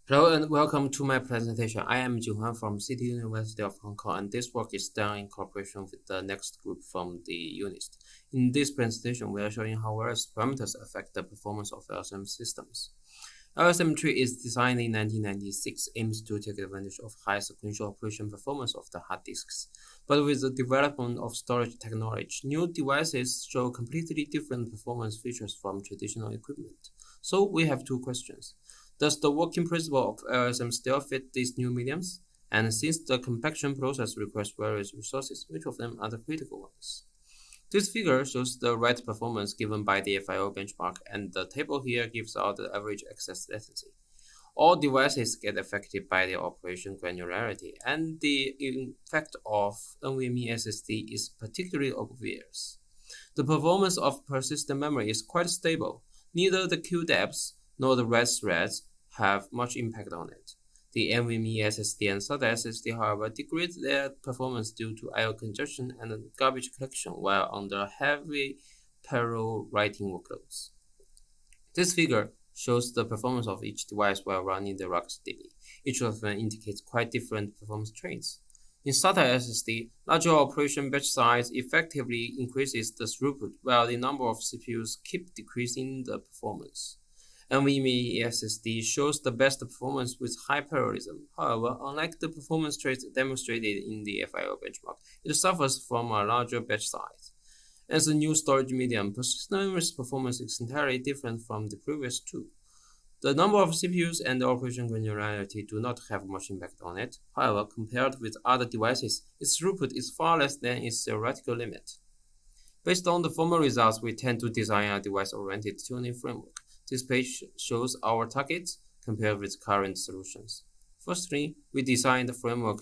Hello and welcome to my presentation. I am Jinghuan from City University of Hong Kong, and this work is done in cooperation with the next group from the UNIST. In this presentation, we are showing how various parameters affect the performance of LSM systems. LSM tree is designed in 1996, aims to take advantage of high sequential operation performance of the hard disks. But with the development of storage technology, new devices show completely different performance features from traditional equipment. So we have two questions. Does the working principle of LSM still fit these new mediums? And since the compaction process requires various resources, which of them are the critical ones? This figure shows the write performance given by the FIO benchmark, and the table here gives out the average access latency. All devices get affected by the operation granularity, and the effect of NVMe SSD is particularly obvious. The performance of persistent memory is quite stable. Neither the queue depths nor the write threads have much impact on it. The NVMe SSD and SATA SSD, however, degrade their performance due to I/O congestion and garbage collection while under heavy parallel writing workloads. This figure shows the performance of each device while running the RocksDB. Each of them indicates quite different performance traits. In SATA SSD, larger operation batch size effectively increases the throughput, while the number of CPUs keep decreasing the performance. NVMe SSD shows the best performance with high parallelism. However, unlike the performance traits demonstrated in the FIO benchmark, it suffers from a larger batch size. As a new storage medium, persistent memory's performance is entirely different from the previous two. The number of CPUs and the operation granularity do not have much impact on it. However, compared with other devices, its throughput is far less than its theoretical limit. Based on the former results, we tend to design a device-oriented tuning framework. This page shows our targets compared with current solutions. Firstly, we designed the framework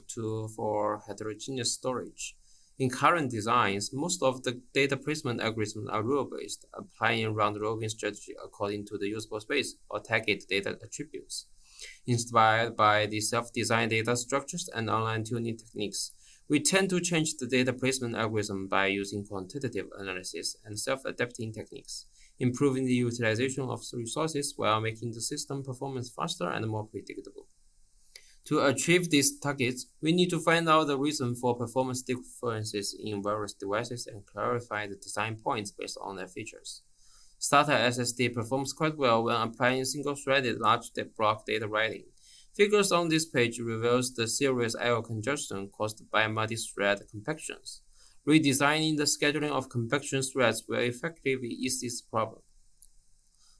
for heterogeneous storage. In current designs, most of the data placement algorithms are rule-based, applying round-robin strategy according to the usable space or target data attributes. Inspired by the self-designed data structures and online tuning techniques, we tend to change the data placement algorithm by using quantitative analysis and self-adapting techniques, improving the utilization of resources while making the system performance faster and more predictable. To achieve these targets, we need to find out the reason for performance differences in various devices and clarify the design points based on their features. SATA SSD performs quite well when applying single-threaded large block data writing. Figures on this page reveals the serious I/O congestion caused by multi-thread compactions. Redesigning the scheduling of compaction threads will effectively ease this problem.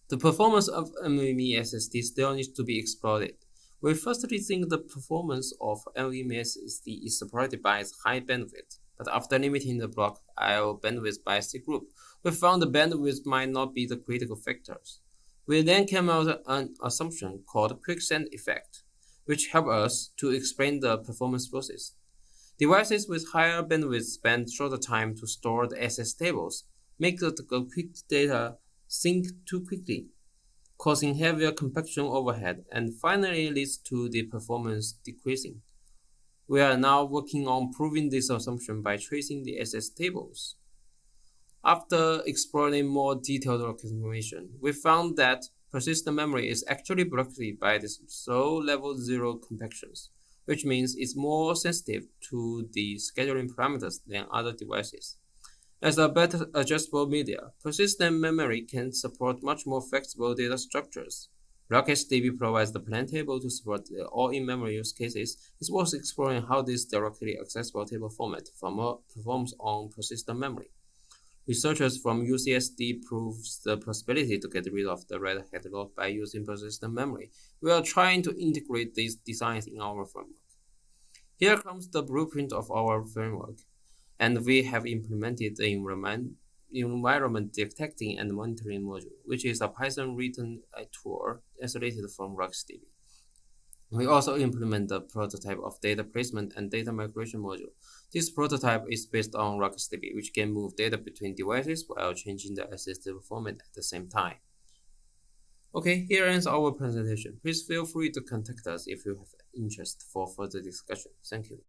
The performance of NVMe SSD still needs to be explored. We firstly think the performance of NVMe SSD is supported by its high bandwidth, but after limiting the block I/O bandwidth by C group, we found the bandwidth might not be the critical factors. We then came out with an assumption called quicksand effect, which helped us to explain the performance process. Devices with higher bandwidth spend shorter time to store the SS tables, make the quick data sync too quickly, causing heavier compaction overhead, and finally leads to the performance decreasing. We are now working on proving this assumption by tracing the SS tables. After exploring more detailed information, we found that persistent memory is actually blocked by these slow level 0 compactions, which means it's more sensitive to the scheduling parameters than other devices. As a better adjustable media, persistent memory can support much more flexible data structures. RocksDB provides the plan table to support the all-in-memory use cases. It's worth exploring how this directly accessible table format performs on persistent memory. Researchers from UCSD proves the possibility to get rid of the red hat lock by using persistent memory. We are trying to integrate these designs in our framework. Here comes the blueprint of our framework, and we have implemented the environment detecting and monitoring module, which is a Python written tool isolated from RocksDB. We also implement the prototype of data placement and data migration module. This prototype is based on RocksDB, which can move data between devices while changing the SSD format at the same time. Okay, here ends our presentation. Please feel free to contact us if you have interest for further discussion. Thank you.